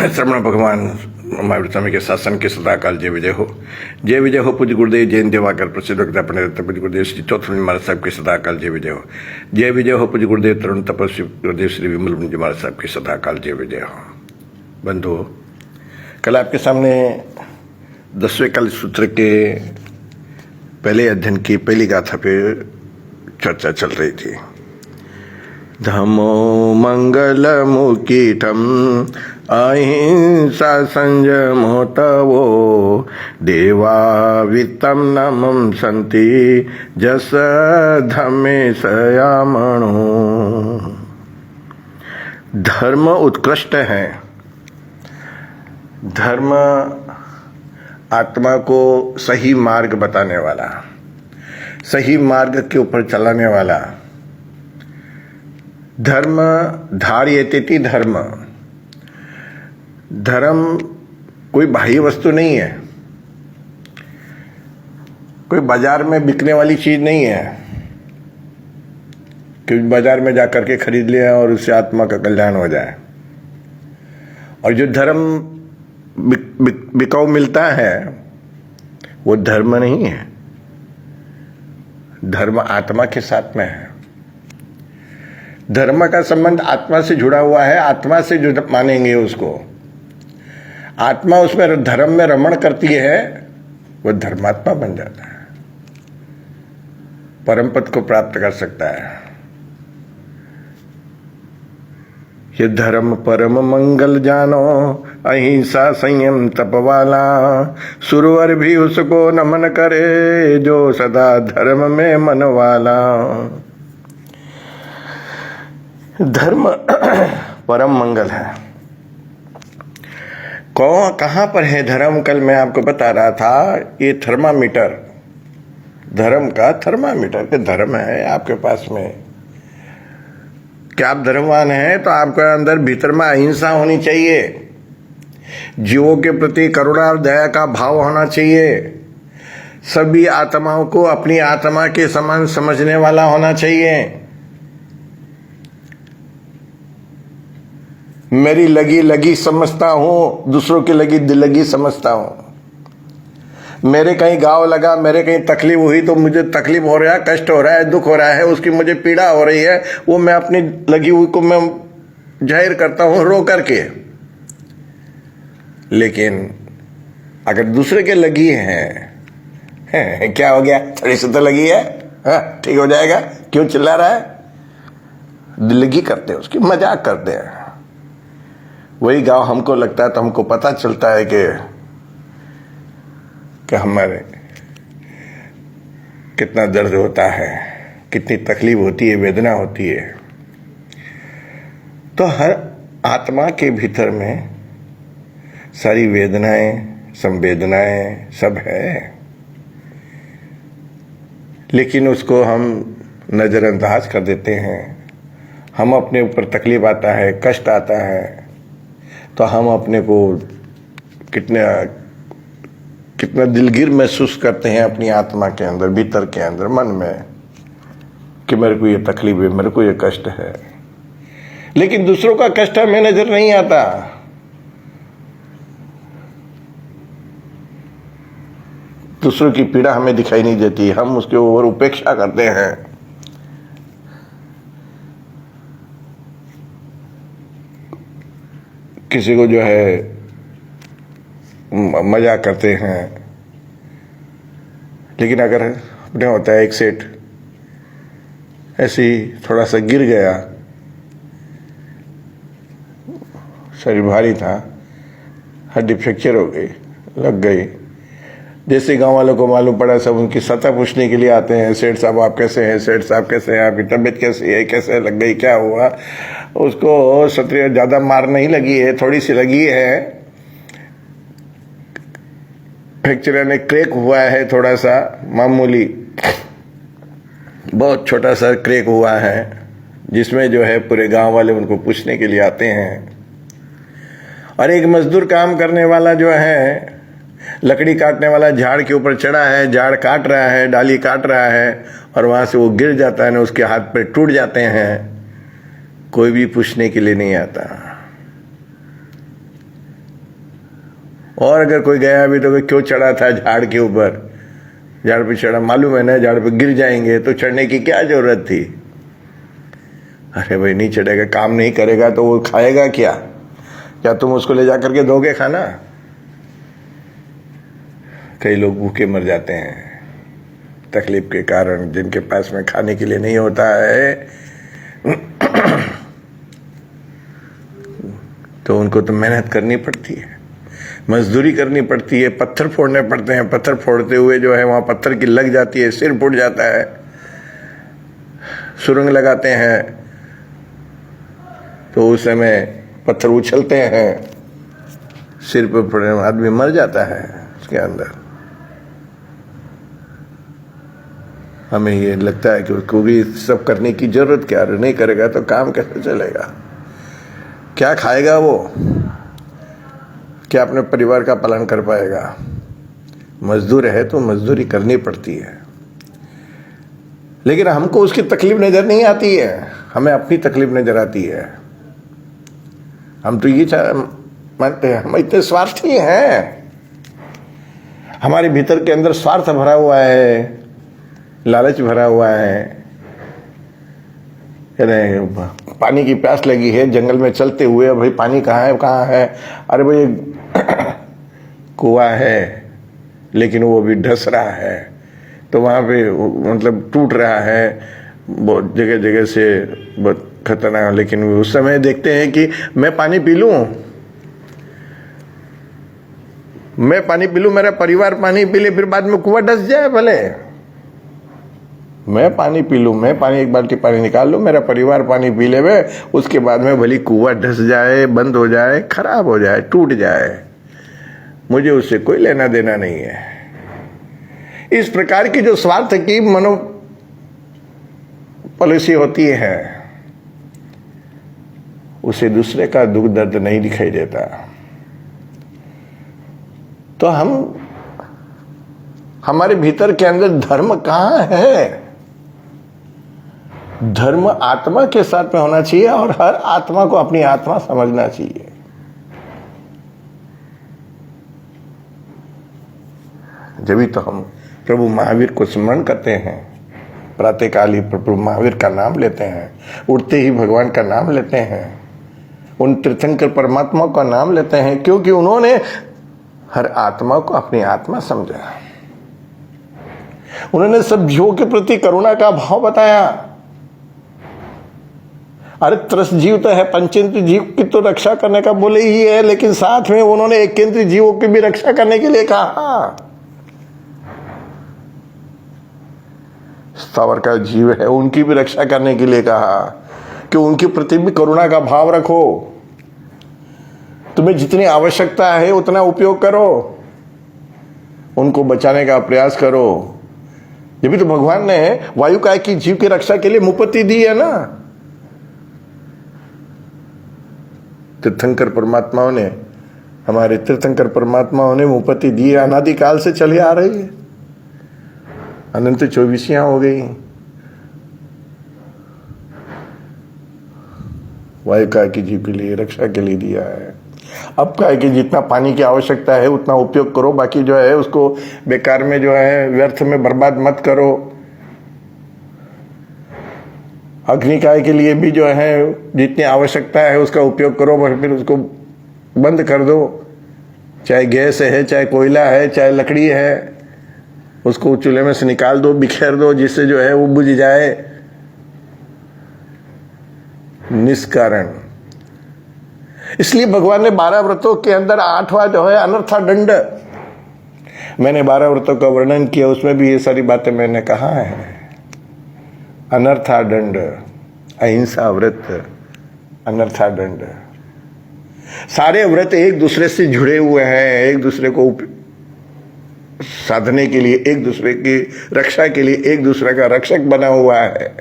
श्रवण भगवान महावीर स्वामी के शासन के सदाकाल जय विजय हो। जय विजय हो पूज्य गुरुदेव जैन देवाकर प्रसिद्ध वक्ता पंडित पूज्य गुरुदेव श्री चौथुंज महाराज साहब के सदाकाल जय विजय हो। जय विजय हो पूज्य गुरुदेव तरुण तपस्वी गुरुदेव श्री विमल मुनि जी महाराज साहब के सदाकाल जय विजय हो। बंधु, कल आपके सामने 10वें कल सूत्र के पहले अध्ययन की पहली गाथा पे चर्चा चल रही थी। धम्मो मंगलमुकीटम अहिंसा संयमो तवो देवा वित्तम नमं सन्ति जस धम्मे सयामणो। धर्म उत्कृष्ट है। धर्म आत्मा को सही मार्ग बताने वाला, सही मार्ग के ऊपर चलाने वाला। धर्म धार्यते धर्म। धर्म कोई बाह्य वस्तु नहीं है, कोई बाजार में बिकने वाली चीज नहीं है कि बाजार में जाकर के खरीद लिया और उससे आत्मा का कल्याण हो जाए। और जो धर्म बिकाऊ मिलता है वो धर्म नहीं है। धर्म आत्मा के साथ में है। धर्म का संबंध आत्मा से जुड़ा हुआ है। आत्मा से जो मानेंगे उसको, आत्मा उसमें धर्म में रमण करती है, वो धर्मात्मा बन जाता है, परम पद को प्राप्त कर सकता है। ये धर्म परम मंगल जानो अहिंसा संयम तप वाला। सुरवर भी उसको नमन करे जो सदा धर्म में मन वाला। धर्म परम मंगल है। कहां पर है धर्म? कल मैं आपको बता रहा था, ये थर्मामीटर, धर्म का थर्मामीटर के धर्म है आपके पास में। क्या आप धर्मवान हैं तो आपके अंदर भीतर में अहिंसा होनी चाहिए, जीवों के प्रति करुणा और दया का भाव होना चाहिए, सभी आत्माओं को अपनी आत्मा के समान समझने वाला होना चाहिए। मेरी लगी लगी समझता हूं, दूसरों की लगी लगी समझता हूं। मेरे कहीं घाव लगा, मेरे कहीं तकलीफ हुई तो मुझे तकलीफ हो रहा है, कष्ट हो रहा है, दुख हो रहा है, उसकी मुझे पीड़ा हो रही है, वो मैं अपनी लगी हुई को मैं जाहिर करता हूं रो करके। लेकिन अगर दूसरे के लगी है, क्या हो गया, थोड़ी सी तो लगी है, ठीक हो जाएगा, क्यों चिल्ला रहा है, लगी करते हैं, उसकी मजाक करते हैं। वही गांव हमको लगता है तो हमको पता चलता है कि हमारे कितना दर्द होता है, कितनी तकलीफ होती है, वेदना होती है। तो हर आत्मा के भीतर में सारी वेदनाएं, संवेदनाएं सब है, लेकिन उसको हम नजरअंदाज कर देते हैं। हम अपने ऊपर तकलीफ आता है, कष्ट आता है तो हम अपने को कितना दिलगीर महसूस करते हैं अपनी आत्मा के अंदर, भीतर के अंदर, मन में, कि मेरे को ये तकलीफ है, मेरे को ये कष्ट है। लेकिन दूसरों का कष्ट हमें नजर नहीं आता। दूसरों की पीड़ा हमें दिखाई नहीं देती, हम उसके ऊपर उपेक्षा करते हैं। किसी को जो है मजाक करते हैं। लेकिन अगर अपने होता है एक सेठ ऐसे ही थोड़ा सा गिर गया, शरीर भारी था, हड्डी फ्रैक्चर हो गई, लग गई, जैसे गांव वालों को मालूम पड़ा सब उनकी सतह पूछने के लिए आते हैं, सेठ साहब आप कैसे हैं, सेठ साहब कैसे हैं, आपकी तबीयत कैसी है, कैसे लग गई, क्या हुआ। उसको सत्रिय ज्यादा मार नहीं लगी है, थोड़ी सी लगी है, फ्रैक्चर यानी क्रैक हुआ है, थोड़ा सा मामूली, बहुत छोटा सा क्रैक हुआ है, जिसमें जो है पूरे गांव वाले उनको पूछने के लिए आते हैं। और एक मजदूर काम करने वाला जो है, लकड़ी काटने वाला झाड़ के ऊपर चढ़ा है, झाड़ काट रहा है, डाली काट रहा है, और वहां से वो गिर जाता है ना, उसके हाथ पैर टूट जाते हैं। कोई भी पूछने के लिए नहीं आता। और अगर कोई गया भी तो क्यों चढ़ा था झाड़ के ऊपर, झाड़ पे चढ़ा, मालूम है ना झाड़ पे गिर जाएंगे तो चढ़ने की क्या जरूरत थी। अरे भाई नहीं चढ़ेगा, काम नहीं करेगा तो वो खाएगा क्या? क्या तुम उसको ले जा करके दोगे खाना? कई लोग भूखे मर जाते हैं तकलीफ के कारण, जिनके पास में खाने के लिए नहीं होता है तो उनको तो मेहनत करनी पड़ती है, मजदूरी करनी पड़ती है, पत्थर फोड़ने पड़ते हैं। पत्थर फोड़ते हुए जो है वहां पत्थर की लग जाती है, सिर फूट जाता है। सुरंग लगाते हैं तो उस समय पत्थर उछलते हैं, सिर पर पड़े आदमी मर जाता है उसके अंदर। हमें ये लगता है कि उसको भी सब करने की जरूरत क्या, नहीं करेगा तो काम कैसे चलेगा? क्या खाएगा वो? क्या अपने परिवार का पालन कर पाएगा? मजदूर है तो मजदूरी करनी पड़ती है, लेकिन हमको उसकी तकलीफ नजर नहीं आती है, हमें अपनी तकलीफ नजर आती है। हम तो ये मानते हैं, हम इतने स्वार्थी हैं, हमारे भीतर के अंदर स्वार्थ भरा हुआ है, लालच भरा हुआ है। पानी की प्यास लगी है जंगल में चलते हुए, भाई पानी कहाँ है कहाँ है? अरे भाई कुआं है लेकिन वो भी ढस रहा है, तो वहां पे मतलब टूट रहा है, बहुत जगह जगह से बहुत खतरनाक। लेकिन उस समय देखते हैं कि मैं पानी पी लूं, मैं पानी पी लूं, मेरा परिवार पानी पी ले, फिर बाद में कुआं ढस जाए भले। मैं पानी पी लूं, मैं पानी एक बाल्टी पानी निकाल लूं, मेरा परिवार पानी पी ले, उसके बाद में भली कुआं ढस जाए, बंद हो जाए, खराब हो जाए, टूट जाए, मुझे उससे कोई लेना देना नहीं है। इस प्रकार की जो स्वार्थ की मनो पॉलिसी होती है, उसे दूसरे का दुख दर्द नहीं दिखाई देता। तो हमारे भीतर के अंदर धर्म कहां है? धर्म आत्मा के साथ में होना चाहिए और हर आत्मा को अपनी आत्मा समझना चाहिए। जब भी तो हम प्रभु महावीर को स्मरण करते हैं, प्रातःकाल ही प्रभु महावीर का नाम लेते हैं, उठते ही भगवान का नाम लेते हैं, उन तीर्थंकर परमात्मा का नाम लेते हैं, क्योंकि उन्होंने हर आत्मा को अपनी आत्मा समझा। उन्होंने सब जीवों के प्रति करुणा का भाव बताया। अरे त्रस्त जीव तो है, पंचेंद्रिय जीव की तो रक्षा करने का बोले ही है, लेकिन साथ में उन्होंने एकेंद्रिय जीवों की भी रक्षा करने के लिए कहा। स्थावर का जीव है उनकी भी रक्षा करने के लिए कहा कि उनके प्रति भी करुणा का भाव रखो, तुम्हें जितनी आवश्यकता है उतना उपयोग करो, उनको बचाने का प्रयास करो। ये भी तो भगवान ने वायु काय की जीव की रक्षा के लिए मुपत्ति दी है ना। तीर्थंकर परमात्माओं ने, हमारे तीर्थंकर परमात्माओं ने मुपत्ति दी, अनादिकाल से चली आ रही है, अनंत 24 हो गई। वायु काय की जीव के लिए रक्षा के लिए दिया है। अब क्या है कि जितना पानी की आवश्यकता है उतना उपयोग करो, बाकी जो है उसको बेकार में जो है व्यर्थ में बर्बाद मत करो। अग्निकाय के लिए भी जो है जितनी आवश्यकता है उसका उपयोग करो, फिर उसको बंद कर दो। चाहे गैस है, चाहे कोयला है, चाहे लकड़ी है, उसको चूल्हे में से निकाल दो, बिखेर दो, जिससे जो है वो बुझ जाए निष्कारण। इसलिए भगवान ने 12 व्रतों के अंदर 8वां जो है अनर्था दंड, मैंने 12 व्रतों का वर्णन किया, उसमें भी ये सारी बातें मैंने कहा है। अनर्था दंड, अहिंसा व्रत, अनर्था दंड। सारे व्रत एक दूसरे से जुड़े हुए हैं, एक दूसरे को साधने के लिए, एक दूसरे की रक्षा के लिए एक दूसरे का रक्षक बना हुआ है।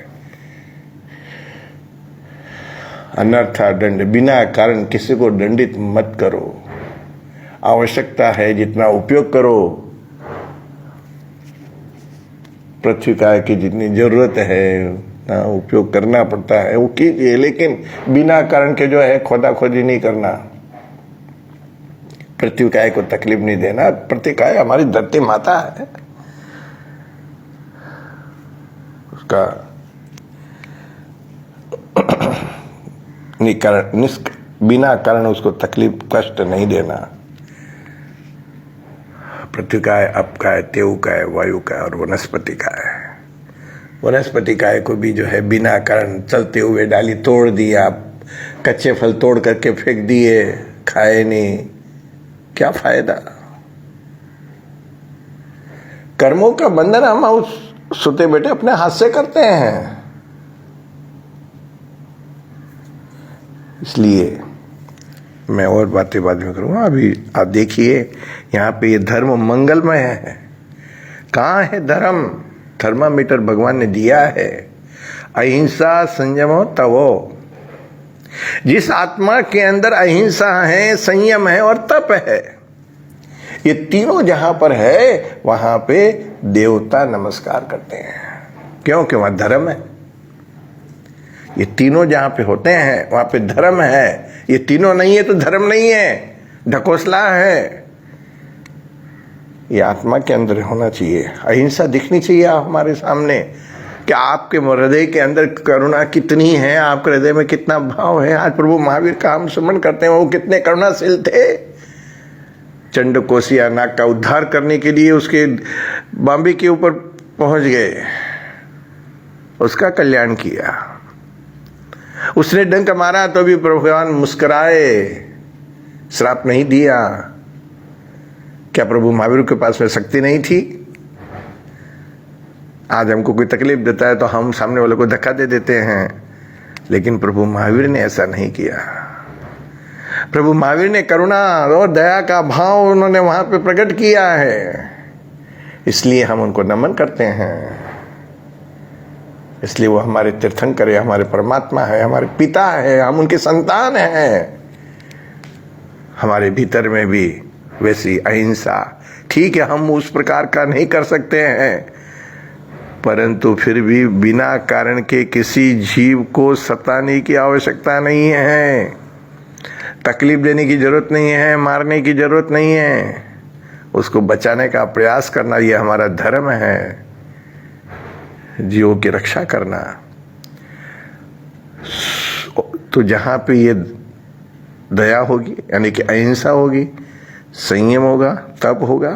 अनर्था दंड, बिना कारण किसी को दंडित मत करो। आवश्यकता है जितना उपयोग करो, पृथ्वी का की जितनी जरूरत है उपयोग करना पड़ता है वो कीजिए, लेकिन बिना कारण के जो है खोदा खोदी नहीं करना। पृथ्वी काय को तकलीफ नहीं देना। पृथ्वी काय हमारी धरती माता है, उसका बिना कारण उसको तकलीफ कष्ट नहीं देना। पृथ्वी का है, अप का है, तेव का है, वायु का है और वनस्पति का है। वनस्पति काय को भी जो है बिना कारण चलते हुए डाली तोड़ दिया, कच्चे फल तोड़ करके फेंक दिए, खाए नहीं, क्या फायदा। कर्मों का बंधन हम उस सुते बेटे अपने हाथ से करते हैं। इसलिए मैं और बातें बाद में करूंगा, अभी आप देखिए यहाँ पे ये धर्म मंगलमय है। कहाँ है धर्म? थर्मामीटर भगवान ने दिया है, अहिंसा संयमो तवो। जिस आत्मा के अंदर अहिंसा है, संयम है और तप है, ये तीनों जहां पर है वहां पे देवता नमस्कार करते हैं। क्योंकि वहां धर्म है। ये तीनों जहां पे होते हैं वहां पे धर्म है। ये तीनों नहीं है तो धर्म नहीं है, ढकोसला है। ये आत्मा के अंदर होना चाहिए, अहिंसा दिखनी चाहिए हमारे सामने कि आपके हृदय के अंदर करुणा कितनी है, आपके हृदय में कितना भाव है। आज प्रभु महावीर का हम स्मरण करते हैं, वो कितने करुणाशील थे। चंडकोशिया नाग का उद्धार करने के लिए उसके बांबी के ऊपर पहुंच गए, उसका कल्याण किया। उसने डंक मारा तो भी भगवान मुस्कुराए, श्राप नहीं दिया। क्या प्रभु महावीर के पास में शक्ति नहीं थी? आज हमको कोई तकलीफ देता है तो हम सामने वाले को धक्का दे देते हैं, लेकिन प्रभु महावीर ने ऐसा नहीं किया। प्रभु महावीर ने करुणा और दया का भाव उन्होंने वहां पे प्रकट किया है, इसलिए हम उनको नमन करते हैं। इसलिए वो हमारे तीर्थंकर है, हमारे परमात्मा है, हमारे पिता है, हम उनके संतान हैं। हमारे भीतर में भी वैसी अहिंसा, ठीक है हम उस प्रकार का नहीं कर सकते हैं, परंतु फिर भी बिना कारण के किसी जीव को सताने की आवश्यकता नहीं है, तकलीफ देने की जरूरत नहीं है, मारने की जरूरत नहीं है। उसको बचाने का प्रयास करना ये हमारा धर्म है, जीवों की रक्षा करना। तो जहां पे ये दया होगी, यानी कि अहिंसा होगी, संयम होगा, तप होगा,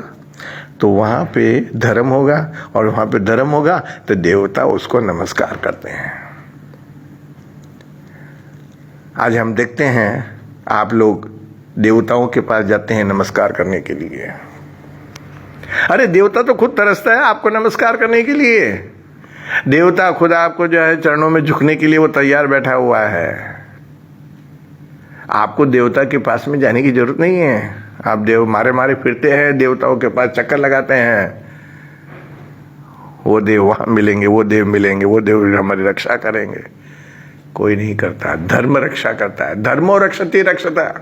तो वहां पे धर्म होगा, और वहां पे धर्म होगा तो देवता उसको नमस्कार करते हैं। आज हम देखते हैं आप लोग देवताओं के पास जाते हैं नमस्कार करने के लिए। अरे देवता तो खुद तरसता है आपको नमस्कार करने के लिए। देवता खुद आपको जो है चरणों में झुकने के लिए वो तैयार बैठा हुआ है। आपको देवता के पास में जाने की जरूरत नहीं है। आप देव मारे मारे फिरते हैं, देवताओं के पास चक्कर लगाते हैं, वो देव वहां मिलेंगे, वो देव मिलेंगे, वो देव हमारी रक्षा करेंगे। कोई नहीं करता, धर्म रक्षा करता है। धर्मो रक्षति रक्षता।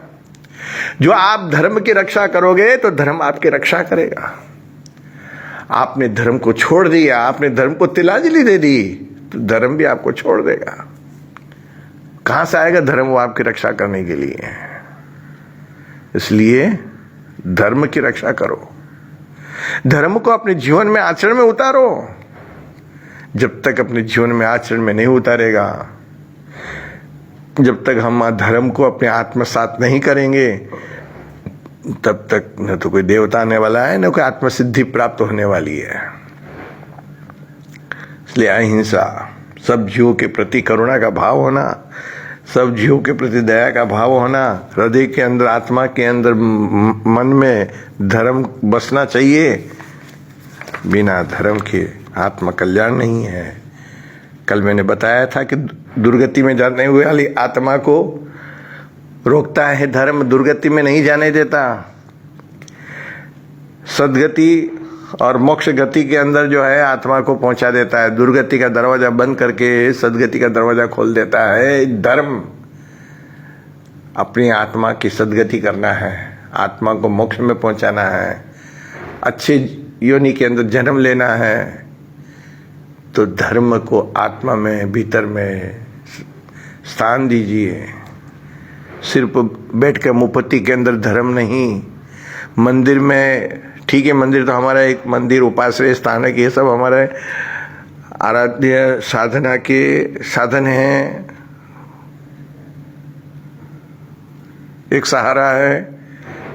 जो आप धर्म की रक्षा करोगे तो धर्म आपकी रक्षा करेगा। आपने धर्म को छोड़ दिया, आपने धर्म को तिलांजलि दे दी, तो धर्म भी आपको छोड़ देगा। कहां से आएगा धर्म वो आपकी रक्षा करने के लिए? इसलिए धर्म की रक्षा करो, धर्म को अपने जीवन में आचरण में उतारो। जब तक अपने जीवन में आचरण में नहीं उतारेगा, जब तक हम धर्म को अपने आत्मसात नहीं करेंगे, तब तक न तो कोई देवता आने वाला है, न कोई आत्मसिद्धि प्राप्त होने वाली है। इसलिए अहिंसा, सब जीवों के प्रति करुणा का भाव होना, सब जीवों के प्रति दया का भाव होना, हृदय के अंदर, आत्मा के अंदर, मन में धर्म बसना चाहिए। बिना धर्म के आत्मा कल्याण नहीं है। कल मैंने बताया था कि दुर्गति में जाने वाली आत्मा को रोकता है धर्म, दुर्गति में नहीं जाने देता। सदगति और मोक्ष गति के अंदर जो है आत्मा को पहुंचा देता है। दुर्गति का दरवाजा बंद करके सदगति का दरवाजा खोल देता है। धर्म अपनी आत्मा की सदगति करना है, आत्मा को मोक्ष में पहुंचाना है, अच्छी योनि के अंदर जन्म लेना है। तो धर्म को आत्मा में, भीतर में स्थान दीजिए। सिर्फ बैठ के मुपत्ति के अंदर धर्म नहीं, मंदिर में, ठीक है, मंदिर तो हमारा एक मंदिर उपाश्रय स्थान है कि ये सब हमारे आराध्य साधना के साधन हैं, एक सहारा है,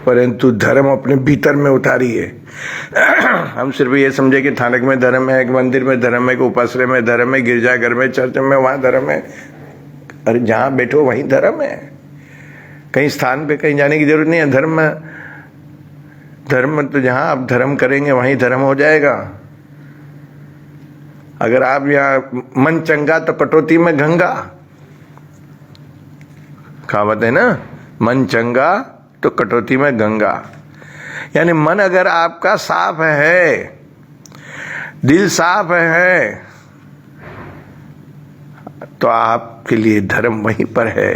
परंतु धर्म अपने भीतर में उतारिए। हम सिर्फ ये समझे कि थानक में धर्म है, कि मंदिर में धर्म है, कि उपाश्रय में धर्म है, गिरजाघर में, चर्च में वहां धर्म है। अरे जहां बैठो वहीं धर्म है, कहीं स्थान पे कहीं जाने की जरूरत नहीं है। धर्म तो जहां आप धर्म करेंगे वहीं धर्म हो जाएगा। अगर आप यहाँ मन चंगा तो कटौती में गंगा, कहावत है ना, मन चंगा तो कटौती में गंगा। यानी मन अगर आपका साफ है, दिल साफ है, तो आपके लिए धर्म वहीं पर है,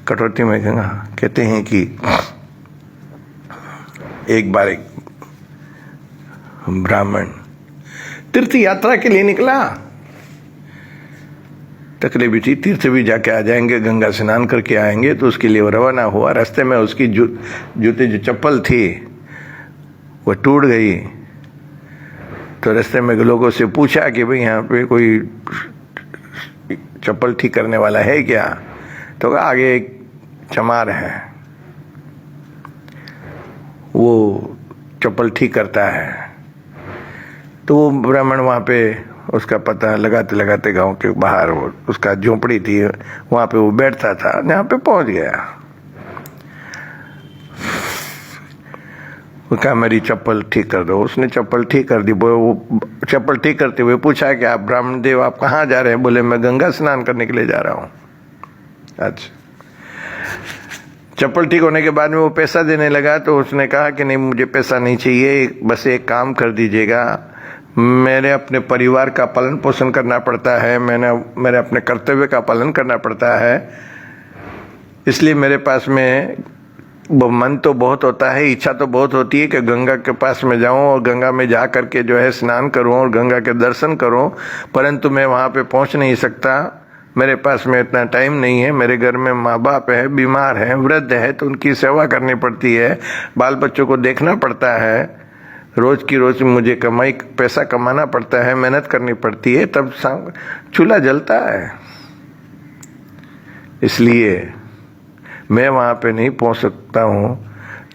कटौती में गंगा। कहते हैं कि एक बार एक ब्राह्मण तीर्थ यात्रा के लिए निकला। तकलीफ भी थी, तीर्थ भी जाके आ जाएंगे, गंगा स्नान करके आएंगे, तो उसके लिए वो रवाना हुआ। रास्ते में उसकी जूते जो चप्पल थी वो टूट गई। तो रास्ते में लोगों से पूछा कि भाई यहाँ पे कोई चप्पल ठीक करने वाला है क्या? तो आगे एक चमार है, वो चप्पल ठीक करता है। तो वो ब्राह्मण वहाँ पे उसका पता लगाते लगाते गांव के बाहर वो उसका झोपड़ी थी, वहाँ पे वो बैठता था, यहाँ पे पहुँच गया। वो कहा मेरी चप्पल ठीक कर दो। उसने चप्पल ठीक कर दी। वो चप्पल ठीक करते हुए पूछा कि आप ब्राह्मण देव आप कहाँ जा रहे हैं? बोले मैं गंगा स्नान करने के लिए जा रहा हूँ। अच्छा, चप्पल ठीक होने के बाद में वो पैसा देने लगा, तो उसने कहा कि नहीं मुझे पैसा नहीं चाहिए, बस एक काम कर दीजिएगा, मेरे अपने परिवार का पालन पोषण करना पड़ता है, मेरे अपने कर्तव्य का पालन करना पड़ता है, इसलिए मेरे पास में मन तो बहुत होता है, इच्छा तो बहुत होती है कि गंगा के पास में जाऊं और गंगा में जा करके जो है स्नान करूं और गंगा के दर्शन करूं, परंतु मैं वहां पे पहुंच नहीं सकता, मेरे पास में इतना टाइम नहीं है, मेरे घर में माँ बाप है, बीमार है, वृद्ध है, तो उनकी सेवा करनी पड़ती है, बाल बच्चों को देखना पड़ता है, रोज की रोज मुझे पैसा कमाना पड़ता है, मेहनत करनी पड़ती है, तब चूल्हा जलता है, इसलिए मैं वहाँ पे नहीं पहुँच सकता हूँ,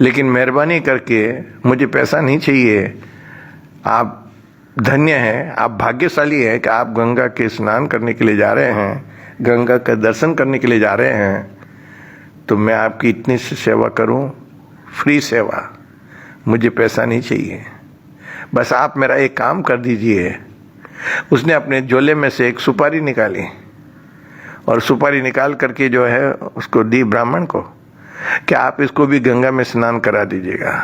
लेकिन मेहरबानी करके मुझे पैसा नहीं चाहिए, आप धन्य हैं, आप भाग्यशाली हैं कि आप गंगा के स्नान करने के लिए जा रहे हैं, गंगा का दर्शन करने के लिए जा रहे हैं, तो मैं आपकी इतनी सी सेवा करूं, फ्री सेवा, मुझे पैसा नहीं चाहिए, बस आप मेरा एक काम कर दीजिए। उसने अपने झोले में से एक सुपारी निकाली और सुपारी निकाल करके जो है उसको दी ब्राह्मण को कि आप इसको भी गंगा में स्नान करा दीजिएगा,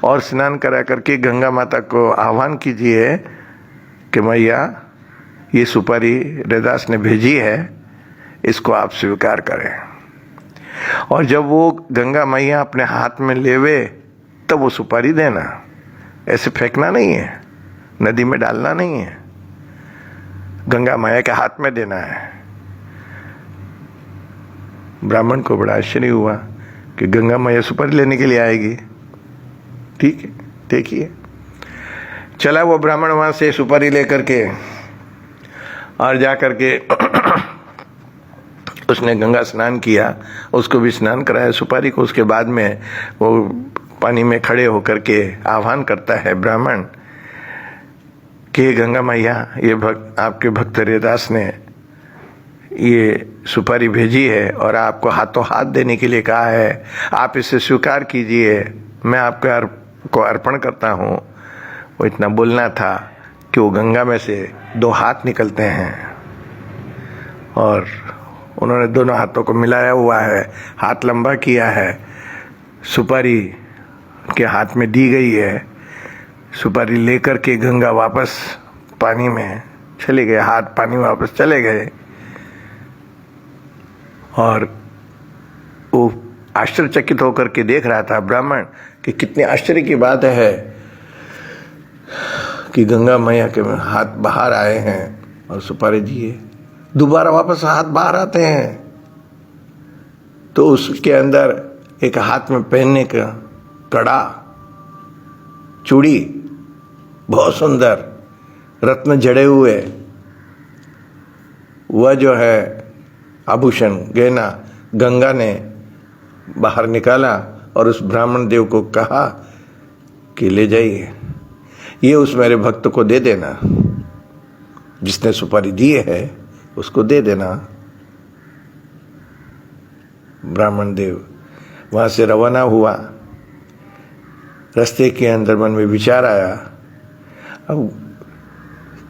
और स्नान करा करके गंगा माता को आह्वान कीजिए कि मैया ये सुपारी रैदास ने भेजी है, इसको आप स्वीकार करें। और जब वो गंगा मैया अपने हाथ में लेवे तब वो सुपारी देना, ऐसे फेंकना नहीं है, नदी में डालना नहीं है, गंगा मैया के हाथ में देना है। ब्राह्मण को बड़ा आश्चर्य हुआ कि गंगा मैया सुपारी लेने के लिए आएगी। ठीक है, देखिए, चला वो ब्राह्मण वहां से सुपारी लेकर के और जा करके उसने गंगा स्नान किया, उसको भी स्नान कराया सुपारी को। उसके बाद में वो पानी में खड़े होकर के आह्वान करता है ब्राह्मण कि गंगा मैया, ये आपके भक्त रैदास ने ये सुपारी भेजी है और आपको हाथों हाथ देने के लिए कहा है, आप इसे स्वीकार कीजिए, मैं आपको अर्पण करता हूँ। वो इतना बोलना था कि वो गंगा में से दो हाथ निकलते हैं और उन्होंने दोनों हाथों को मिलाया हुआ है, हाथ लंबा किया है, सुपारी के हाथ में दी गई है, सुपारी लेकर के गंगा वापस पानी में चले गए, हाथ पानी में वापस चले गए। और वो आश्चर्यचकित होकर के देख रहा था ब्राह्मण कि कितने आश्चर्य की बात है कि गंगा मैया के हाथ बाहर आए हैं और सुपारी दिए, दोबारा वापस हाथ बाहर आते हैं, तो उसके अंदर एक हाथ में पहनने का कड़ा, चूड़ी बहुत सुंदर, रत्न जड़े हुए, वह जो है आभूषण गहना गंगा ने बाहर निकाला और उस ब्राह्मण देव को कहा कि ले जाइए, ये उस मेरे भक्त को दे देना, जिसने सुपारी दी है उसको दे देना। ब्राह्मण देव वहां से रवाना हुआ। रास्ते के अंदर मन में विचार आया, अब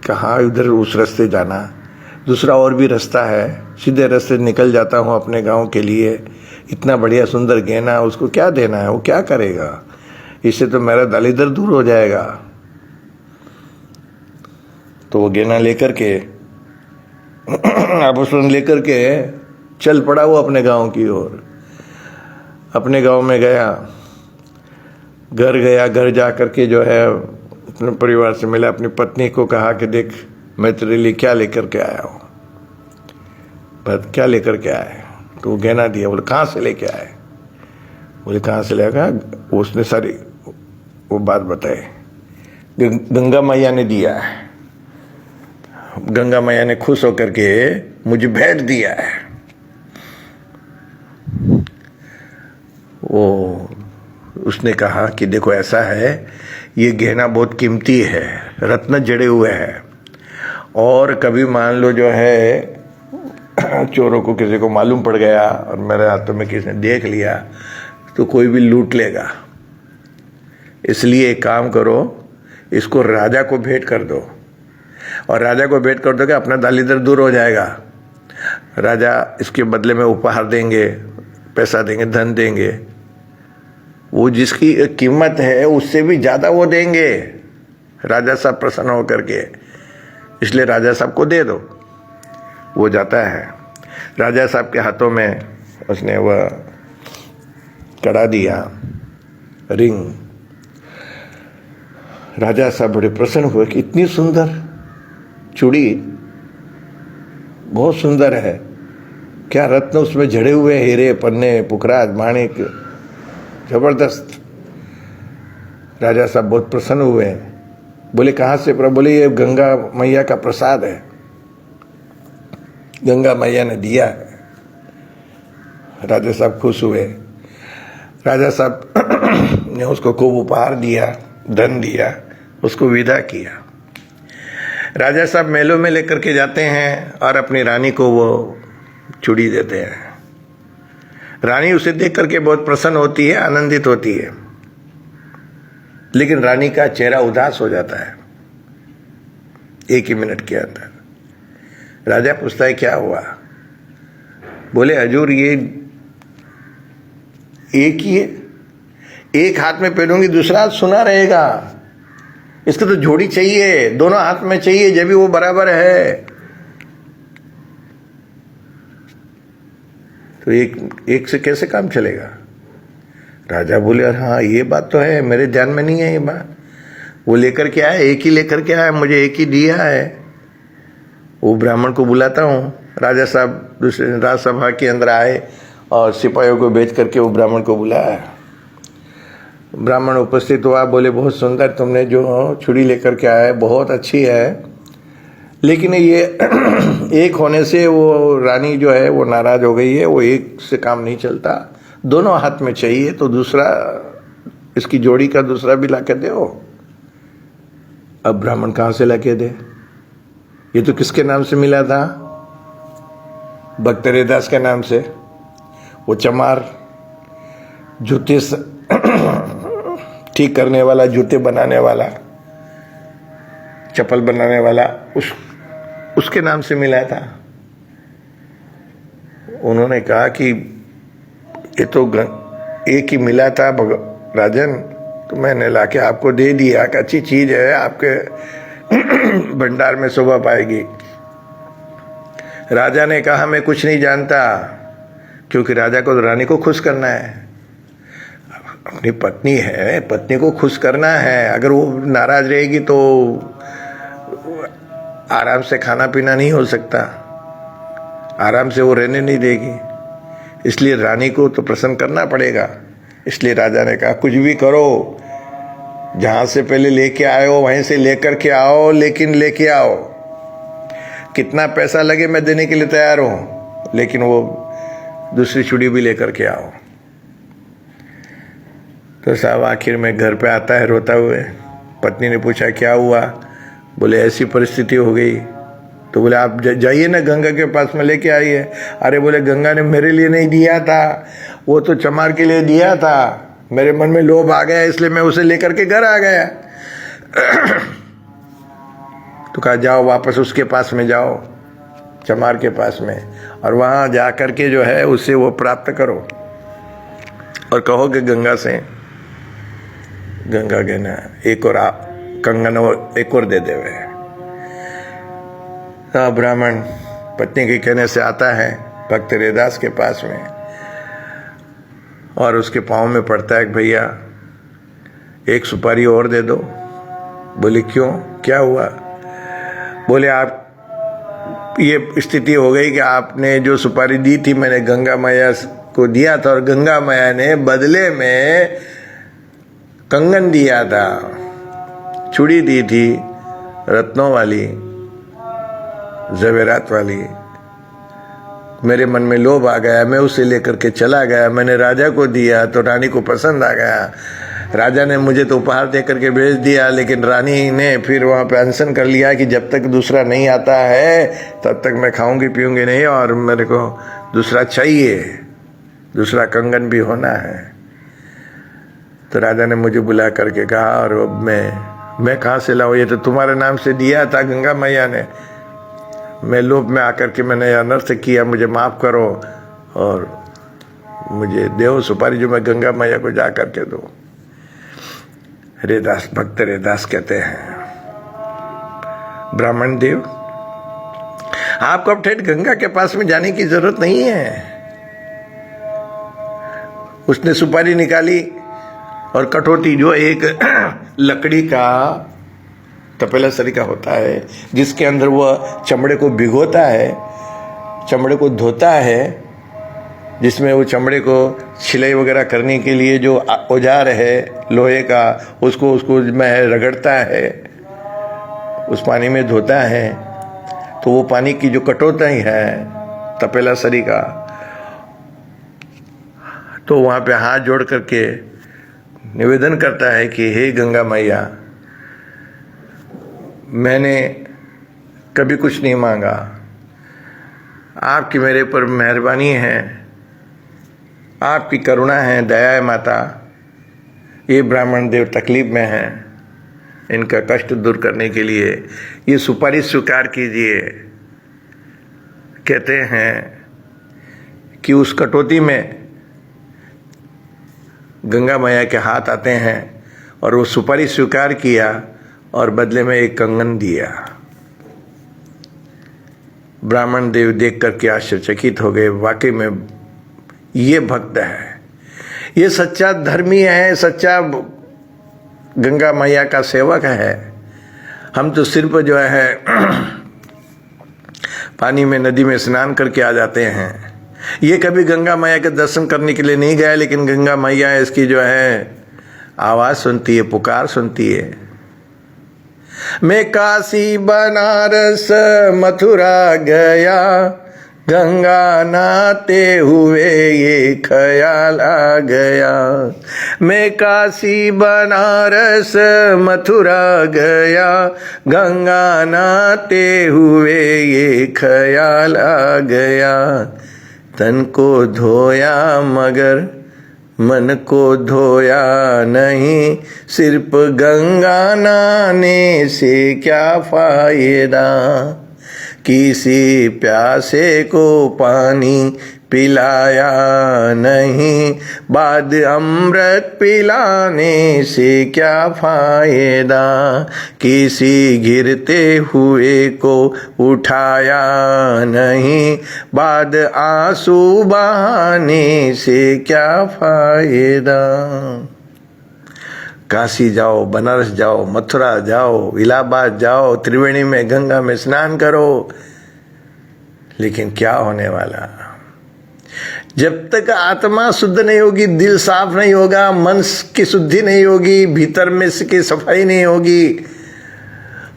कहाँ उधर उस रास्ते जाना, दूसरा और भी रास्ता है, सीधे रास्ते निकल जाता हूँ अपने गांव के लिए। इतना बढ़िया सुंदर गहना उसको क्या देना है, वो क्या करेगा, इससे तो मेरा दलिदर दूर हो जाएगा। तो वो गहना लेकर के आभूषण लेकर के चल पड़ा वो अपने गांव की ओर। अपने गांव में गया, घर जा करके जो है अपने परिवार से मिला, अपनी पत्नी को कहा कि देख मैं तेरे लिए क्या लेकर के आया हूँ। पर क्या लेकर के आए? तो वो गहना दिया। बोले कहाँ से लेके आए? बोले कहाँ से लेगा? उसने सारी वो बात बताई। गंगा मैया ने दिया है, गंगा मैया ने खुश होकर के मुझे भेंट दिया है। वो उसने कहा कि देखो ऐसा है, ये गहना बहुत कीमती है, रत्न जड़े हुए हैं, और कभी मान लो जो है चोरों को किसी को मालूम पड़ गया और मेरे हाथों में किसी ने देख लिया तो कोई भी लूट लेगा। इसलिए एक काम करो, इसको राजा को भेंट कर दो, और राजा को भेंट कर दो कि अपना दलिदर दूर हो जाएगा। राजा इसके बदले में उपहार देंगे, पैसा देंगे, धन देंगे, वो जिसकी कीमत है उससे भी ज्यादा वो देंगे, राजा साहब प्रसन्न होकर के। इसलिए राजा साहब को दे दो। वो जाता है, राजा साहब के हाथों में उसने वह कड़ा दिया, रिंग। राजा साहब बड़े प्रसन्न हुए कि इतनी सुंदर चूड़ी, बहुत सुंदर है, क्या रत्न उसमें जड़े हुए, हीरे, पन्ने, पुखराज, माणिक, जबरदस्त। राजा साहब बहुत प्रसन्न हुए। बोले कहाँ से? प्रभु बोले ये गंगा मैया का प्रसाद है, गंगा मैया ने दिया है। राजा साहब खुश हुए। राजा साहब ने उसको खूब उपहार दिया, धन दिया, उसको विदा किया। राजा साहब मेलों में लेकर के जाते हैं और अपनी रानी को वो चूड़ी देते हैं। रानी उसे देख करके बहुत प्रसन्न होती है, आनंदित होती है, लेकिन रानी का चेहरा उदास हो जाता है एक ही मिनट के अंदर। राजा पूछता है क्या हुआ? बोले हजूर ये एक ही है, एक हाथ में पहनूंगी, दूसरा हाथ सुना रहेगा, इसको तो जोड़ी चाहिए, दोनों हाथ में चाहिए, जब भी वो बराबर है। तो एक से कैसे काम चलेगा? राजा बोले हाँ ये बात तो है, मेरे ध्यान में नहीं है ये बात। वो लेकर के आया, एक ही लेकर के आया, मुझे एक ही दिया है। वो ब्राह्मण को बुलाता हूँ। राजा साहब दूसरे राजसभा के अंदर आए और सिपाहियों को भेज करके वो ब्राह्मण को बुलाया। ब्राह्मण उपस्थित हुआ, बोले बहुत सुंदर तुमने जो छुरी लेकर के आया है, बहुत अच्छी है, लेकिन ये एक होने से वो रानी जो है वो नाराज हो गई है, वो एक से काम नहीं चलता, दोनों हाथ में चाहिए, तो दूसरा इसकी जोड़ी का दूसरा भी लाके दो। अब ब्राह्मण कहाँ से लाके दे? ये तो किसके नाम से मिला था? भक्त हरिदास के नाम से। वो चमार जूते ठीक करने वाला, जूते बनाने वाला, चप्पल बनाने वाला, उसके नाम से मिला था। उन्होंने कहा कि ये तो एक ही मिला था राजन, तो मैंने लाके आपको दे दिया कि अच्छी चीज है, आपके भंडार में शोभा पाएगी। राजा ने कहा मैं कुछ नहीं जानता, क्योंकि राजा को रानी को खुश करना है, अपनी पत्नी है, पत्नी को खुश करना है। अगर वो नाराज रहेगी तो आराम से खाना पीना नहीं हो सकता, आराम से वो रहने नहीं देगी। इसलिए रानी को तो प्रसन्न करना पड़ेगा। इसलिए राजा ने कहा कुछ भी करो, जहां से पहले लेके आए हो वहीं से लेकर के आओ, लेकिन लेके आओ। कितना पैसा लगे मैं देने के लिए तैयार हूं, लेकिन वो दूसरी चूड़ी भी लेकर के आओ। तो साहब आखिर में घर पे आता है रोता हुए। पत्नी ने पूछा क्या हुआ? बोले ऐसी परिस्थिति हो गई। तो बोले आप जाइए ना गंगा के पास में लेके आइए। अरे बोले गंगा ने मेरे लिए नहीं दिया था, वो तो चमार के लिए दिया था। मेरे मन में लोभ आ गया इसलिए मैं उसे लेकर के घर आ गया। तो कहा जाओ वापस उसके पास में जाओ, चमार के पास में, और वहां जा करके जो है उससे वो प्राप्त करो और कहो कि गंगा से गंगा के ना एक और कंगन और एक और दे देवे। ब्राह्मण पत्नी के कहने से आता है भक्त रैदास के पास में और उसके पाँव में पड़ता है कि भैया एक सुपारी और दे दो। बोले क्यों, क्या हुआ? बोले आप ये स्थिति हो गई कि आपने जो सुपारी दी थी मैंने गंगा मैया को दिया था और गंगा मैया ने बदले में कंगन दिया था, चूड़ी दी थी रत्नों वाली, ज़ेवरात वाली। मेरे मन में लोभ आ गया, मैं उसे लेकर के चला गया। मैंने राजा को दिया तो रानी को पसंद आ गया। राजा ने मुझे तो उपहार दे करके भेज दिया, लेकिन रानी ने फिर वहाँ पे अनशन कर लिया कि जब तक दूसरा नहीं आता है तब तक मैं खाऊंगी पीऊंगी नहीं, और मेरे को दूसरा चाहिए, दूसरा कंगन भी होना है। तो राजा ने मुझे बुला करके कहा, और अब मैं कहाँ से लाऊं? ये तो तुम्हारे नाम से दिया था गंगा मैया ने। मैं लोभ में आकर के मैंने अनर्थ किया, मुझे माफ करो और मुझे देव सुपारी जो मैं गंगा मैया को जा करके दूं। रैदास भक्त रैदास कहते हैं ब्राह्मण देव आपको अब ठेठ गंगा के पास में जाने की जरूरत नहीं है। उसने सुपारी निकाली और कटोती, जो एक लकड़ी का तपेला सरीका होता है जिसके अंदर वह चमड़े को भिगोता है, चमड़े को धोता है, जिसमें वो चमड़े को छिलाई वगैरह करने के लिए जो औजार है लोहे का उसको में रगड़ता है, उस पानी में धोता है। तो वो पानी की जो कटोती है तपेला सरीका, तो वहाँ पे हाथ जोड़ करके निवेदन करता है कि हे गंगा मैया, मैंने कभी कुछ नहीं मांगा, आपकी मेरे पर मेहरबानी है, आपकी करुणा है, दया है माता। ये ब्राह्मण देव तकलीफ में हैं, इनका कष्ट दूर करने के लिए ये सुपारी स्वीकार कीजिए। कहते हैं कि उस कटोती में गंगा मैया के हाथ आते हैं और वो सुपारी स्वीकार किया और बदले में एक कंगन दिया। ब्राह्मण देव देख करके आश्चर्यचकित हो गए, वाकई में ये भक्त है, ये सच्चा धर्मी है, सच्चा गंगा मैया का सेवक है। हम तो सिर्फ जो है पानी में नदी में स्नान करके आ जाते हैं। ये कभी गंगा मैया के दर्शन करने के लिए नहीं गया, लेकिन गंगा मैया इसकी जो है आवाज सुनती है, पुकार सुनती है। मैं काशी बनारस मथुरा गया, गंगा नहाते हुए ये ख्याल आ गया। मैं काशी बनारस मथुरा गया, गंगा नहाते हुए ये ख्याल आ गया। तन को धोया मगर मन को धोया नहीं, सिर्फ गंगा नहाने से क्या फायदा। किसी प्यासे को पानी पिलाया नहीं, बाद अमृत पिलाने से क्या फायदा। किसी गिरते हुए को उठाया नहीं, बाद आंसू बहाने से क्या फायदा। काशी जाओ, बनारस जाओ, मथुरा जाओ, इलाहाबाद जाओ, त्रिवेणी में गंगा में स्नान करो, लेकिन क्या होने वाला। जब तक आत्मा शुद्ध नहीं होगी, दिल साफ नहीं होगा, मन की शुद्धि नहीं होगी, भीतर में की सफाई नहीं होगी,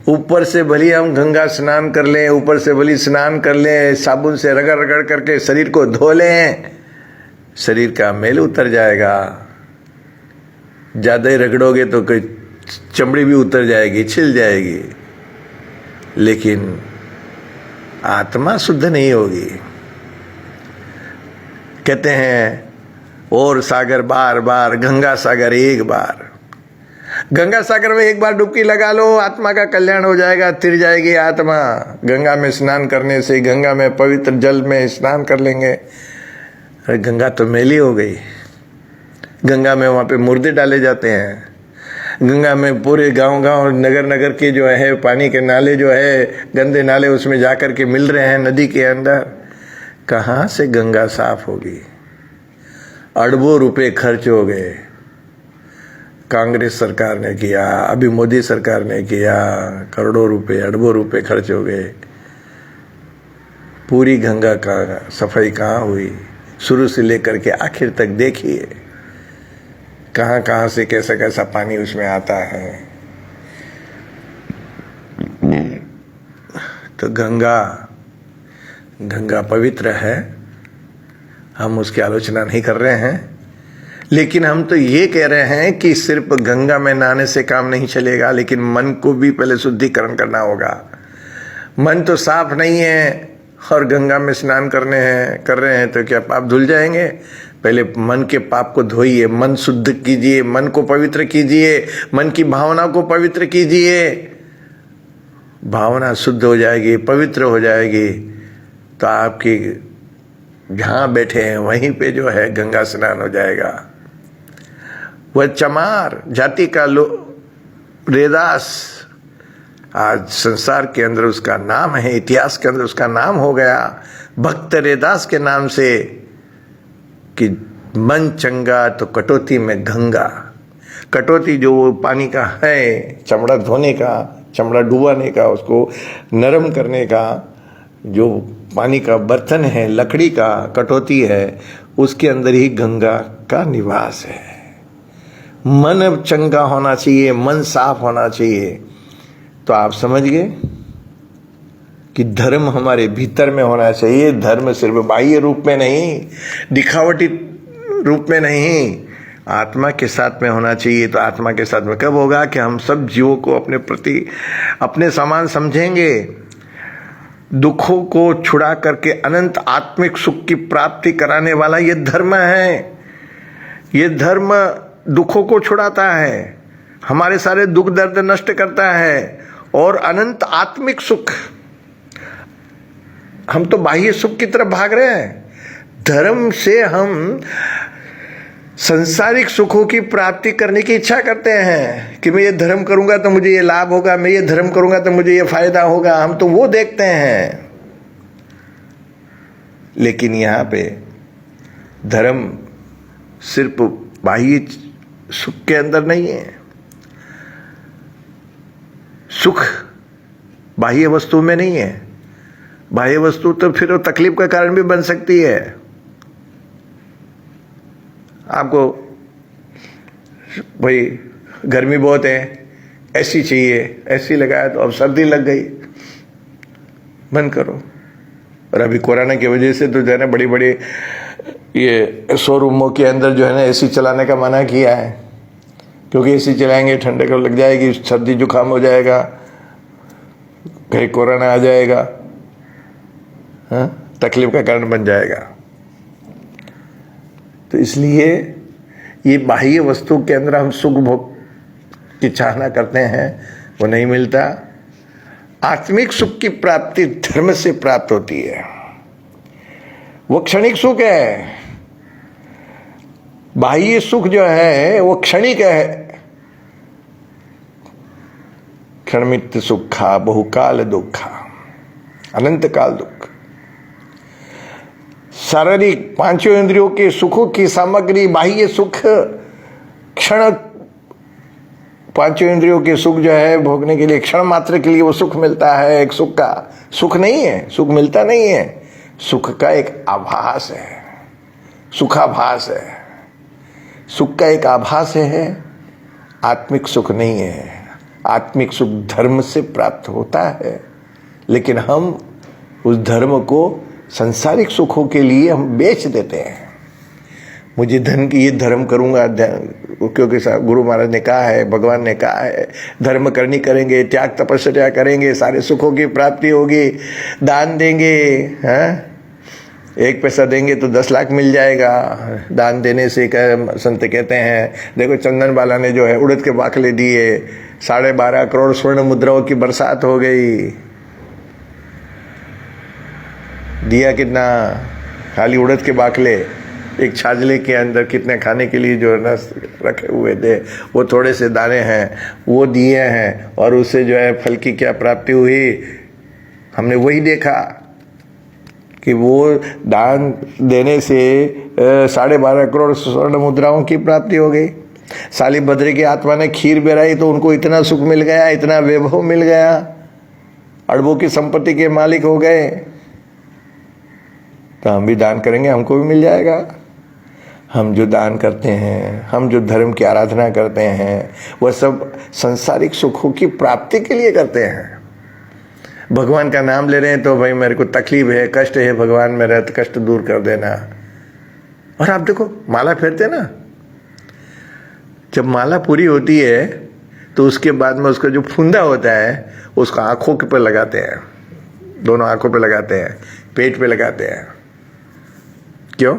ऊपर से भली हम गंगा स्नान कर लें, ऊपर से भली स्नान कर लें, साबुन से रगड़ रगड़ करके शरीर को धो लें, शरीर का मैल उतर जाएगा। ज्यादा ही रगड़ोगे तो कोई चमड़ी भी उतर जाएगी, छिल जाएगी, लेकिन आत्मा शुद्ध नहीं होगी। कहते हैं और सागर बार बार, गंगा सागर एक बार। गंगा सागर में एक बार डुबकी लगा लो, आत्मा का कल्याण हो जाएगा, तिर जाएगी आत्मा। गंगा में स्नान करने से, गंगा में पवित्र जल में स्नान कर लेंगे। अरे गंगा तो मैली हो गई, गंगा में वहाँ पे मुर्दे डाले जाते हैं, गंगा में पूरे गांव गांव नगर नगर के जो है पानी के नाले जो है, गंदे नाले उसमें जाकर के मिल रहे हैं नदी के अंदर। कहाँ से गंगा साफ होगी? अरबों रुपए खर्च हो गए, कांग्रेस सरकार ने किया, अभी मोदी सरकार ने किया, करोड़ों रुपए अरबों रुपए खर्च हो गए। पूरी गंगा का सफाई कहाँ हुई? शुरू से लेकर के आखिर तक देखिए, कहाँ कहाँ से कैसा कैसा पानी उसमें आता है। तो गंगा पवित्र है, हम उसकी आलोचना नहीं कर रहे हैं, लेकिन हम तो ये कह रहे हैं कि सिर्फ गंगा में नहाने से काम नहीं चलेगा, लेकिन मन को भी पहले शुद्धिकरण करना होगा। मन तो साफ नहीं है और गंगा में स्नान कर रहे हैं तो क्या पाप धुल जाएंगे? पहले मन के पाप को धोइए, मन शुद्ध कीजिए, मन को पवित्र कीजिए, मन की भावना को पवित्र कीजिए। भावना शुद्ध हो जाएगी, पवित्र हो जाएगी, तो आपकी जहां बैठे हैं वहीं पे जो है गंगा स्नान हो जाएगा। वह चमार जाति का रेदास आज संसार के अंदर उसका नाम है, इतिहास के अंदर उसका नाम हो गया भक्त रेदास के नाम से, कि मन चंगा तो कटौती में गंगा। कटौती जो वो पानी का है, चमड़ा धोने का, चमड़ा डुबाने का, उसको नरम करने का जो पानी का बर्तन है, लकड़ी का कटौती है, उसके अंदर ही गंगा का निवास है। मन चंगा होना चाहिए, मन साफ होना चाहिए। तो आप समझ गए कि धर्म हमारे भीतर में होना चाहिए। धर्म सिर्फ बाह्य रूप में नहीं, दिखावटी रूप में नहीं, आत्मा के साथ में होना चाहिए। तो आत्मा के साथ में कब होगा? कि हम सब जीवों को अपने प्रति अपने समान समझेंगे, दुखों को छुड़ा करके अनंत आत्मिक सुख की प्राप्ति कराने वाला ये धर्म है। ये धर्म दुखों को छुड़ाता है, हमारे सारे दुख दर्द नष्ट करता है, और अनंत आत्मिक सुख। हम तो बाह्य सुख की तरफ भाग रहे हैं। धर्म से हम संसारिक सुखों की प्राप्ति करने की इच्छा करते हैं कि मैं ये धर्म करूंगा तो मुझे ये लाभ होगा, मैं ये धर्म करूंगा तो मुझे ये फायदा होगा। हम तो वो देखते हैं, लेकिन यहां पे धर्म सिर्फ बाह्य सुख के अंदर नहीं है। सुख बाह्य वस्तु में नहीं है। बाह्य वस्तु तो फिर वो तकलीफ का कारण भी बन सकती है। आपको भाई गर्मी बहुत है, एसी चाहिए, एसी लगाया तो अब सर्दी लग गई, बंद करो। और अभी कोरोना की वजह से तो जो है ना बड़ी बड़ी ये शोरूमों के अंदर जो है ना एसी चलाने का मना किया है, क्योंकि एसी चलाएंगे ठंडक लग जाएगी, सर्दी जुकाम हो जाएगा, कहीं कोरोना आ जाएगा, हाँ, तकलीफ का कारण बन जाएगा। तो इसलिए ये बाह्य वस्तु के अंदर हम सुख भोग की चाहना करते हैं, वो नहीं मिलता। आत्मिक सुख की प्राप्ति धर्म से प्राप्त होती है। वो क्षणिक सुख है। बाह्य सुख जो है वो क्षणिक है। क्षणमित सुखा बहुकाल दुखा, अनंत काल दुख। शारीरिक पांचों इंद्रियों के सुखों की सामग्री बाह्य सुख, क्षण पांचों इंद्रियों के सुख जो है भोगने के लिए क्षण मात्र के लिए वो सुख मिलता है। एक सुख का सुख नहीं है, सुख मिलता नहीं है, सुख का एक आभास है। सुखाभास है, सुख का एक आभास है, आत्मिक सुख नहीं है। आत्मिक सुख धर्म से प्राप्त होता है, लेकिन हम उस धर्म को सांसारिक सुखों के लिए हम बेच देते हैं। मुझे धन की ये धर्म करूंगा, क्योंकि गुरु महाराज ने कहा है, भगवान ने कहा है, धर्म करनी करेंगे, त्याग तपस्या करेंगे, सारे सुखों की प्राप्ति होगी। दान देंगे, हाँ, 1 पैसा देंगे तो 10 लाख मिल जाएगा। दान देने से संत कहते हैं, देखो चंदन बाला ने जो है उड़द के बाखले दिए, 12.5 करोड़ स्वर्ण मुद्राओं की बरसात हो गई। दिया कितना? खाली उड़द के बाखले एक छाजले के अंदर कितने खाने के लिए जो है ना रखे हुए थे, वो थोड़े से दाने हैं, वो दिए हैं, और उससे जो है फल की क्या प्राप्ति हुई, हमने वही देखा कि वो दान देने से 12.5 करोड़ स्वर्ण मुद्राओं की प्राप्ति हो गई। साली बद्री की आत्मा ने खीर बेराई तो उनको इतना सुख मिल गया, इतना वैभव मिल गया, अरबों की संपत्ति के मालिक हो गए। तो हम भी दान करेंगे, हमको भी मिल जाएगा। हम जो दान करते हैं, हम जो धर्म की आराधना करते हैं, वह सब सांसारिक सुखों की प्राप्ति के लिए करते हैं। भगवान का नाम ले रहे हैं तो भाई मेरे को तकलीफ है, कष्ट है, भगवान मेरा कष्ट दूर कर देना। और आप देखो माला फेरते ना, जब माला पूरी होती है तो उसके बाद में उसका जो फुंदा होता है उसको आंखों के पे लगाते हैं, दोनों आंखों पे लगाते हैं, पेट पे लगाते हैं। क्यों?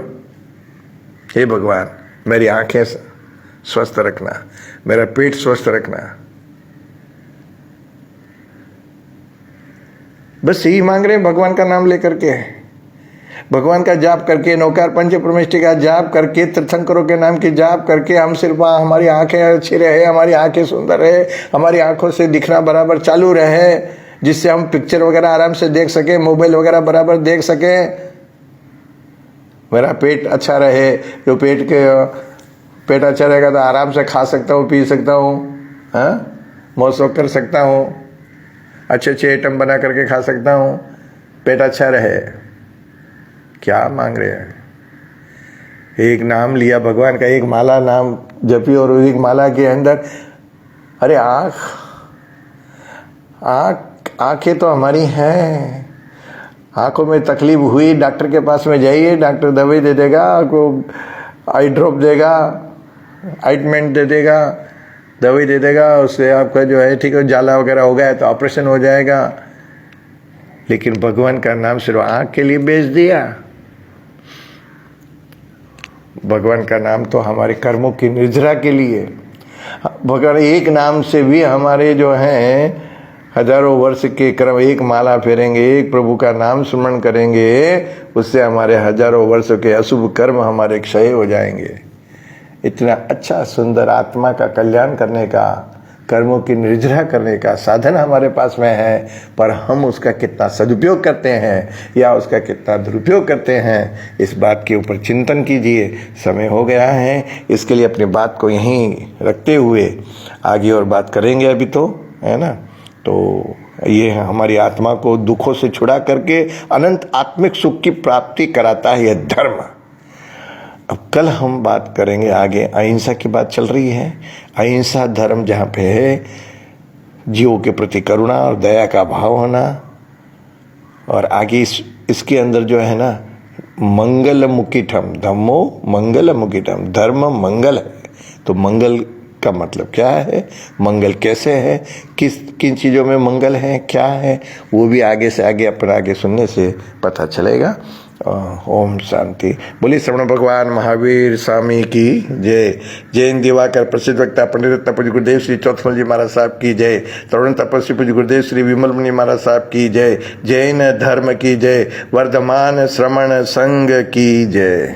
हे भगवान, मेरी आंखें स्वस्थ रखना, मेरा पेट स्वस्थ रखना। बस यही मांग रहे हैं भगवान का नाम लेकर के, भगवान का जाप करके, नौकार पंच परमेष्टि का जाप करके, तीर्थंकरों के नाम की जाप करके हम सिर्फ हमारी आंखें अच्छी रहे, हमारी आंखें सुंदर रहे, हमारी आंखों से दिखना बराबर चालू रहे, जिससे हम पिक्चर वगैरह आराम से देख सके, मोबाइल वगैरह बराबर देख सके। मेरा पेट अच्छा रहे, जो पेट अच्छा रहेगा तो आराम से खा सकता हूँ, पी सकता हूँ, हाँ, मौज शौक कर सकता हूँ, अच्छे अच्छे आइटम बना करके खा सकता हूँ, पेट अच्छा रहे। क्या मांग रहे हैं? एक नाम लिया भगवान का, एक माला नाम जपी, और एक माला के अंदर, अरे आंखें तो हमारी हैं, आंखों में तकलीफ हुई, डॉक्टर के पास में जाइए, डॉक्टर दवाई दे देगा, आपको आई ड्रॉप देगा, ऑइंटमेंट दे देगा, दवाई दे देगा, उससे आपका जो है ठीक है, जाला वगैरह हो गया तो ऑपरेशन हो जाएगा। लेकिन भगवान का नाम सिर्फ आंख के लिए बेच दिया। भगवान का नाम तो हमारे कर्मों की निर्जरा के लिए। भगवान एक नाम से भी हमारे जो हैं हजारों वर्ष के कर्म, एक माला फेरेंगे, एक प्रभु का नाम स्मरण करेंगे, उससे हमारे हजारों वर्षों के अशुभ कर्म हमारे क्षय हो जाएंगे। इतना अच्छा सुंदर आत्मा का कल्याण करने का, कर्मों की निर्जरा करने का साधन हमारे पास में है, पर हम उसका कितना सदुपयोग करते हैं या उसका कितना दुरुपयोग करते हैं, इस बात के ऊपर चिंतन कीजिए। समय हो गया है, इसके लिए अपनी बात को यहीं रखते हुए आगे और बात करेंगे अभी तो, है ना। तो ये हमारी आत्मा को दुखों से छुड़ा करके अनंत आत्मिक सुख की प्राप्ति कराता है यह धर्म। अब कल हम बात करेंगे आगे, अहिंसा की बात चल रही है। अहिंसा धर्म जहाँ पे है, जीवों के प्रति करुणा और दया का भाव होना, और आगे इसके अंदर जो है ना, मंगल मुकिठम, धम्मो मंगल मुकिठम, धर्म मंगल है। तो मंगल का मतलब क्या है, मंगल कैसे है, किन चीज़ों में मंगल है, क्या है, वो भी आगे से आगे अपना आगे सुनने से पता चलेगा। ओम शांति। बोलिए श्रवण भगवान महावीर स्वामी की जय। जैन दिवाकर प्रसिद्ध वक्ता पंडित रत्न पूज्य गुरुदेव श्री चौथमल जी महाराज साहब की जय। तरुण तपस्वी पूज्य गुरुदेव श्री विमल मुनि महाराज साहब की जय। जैन धर्म की जय। वर्धमान श्रमण संघ की जय।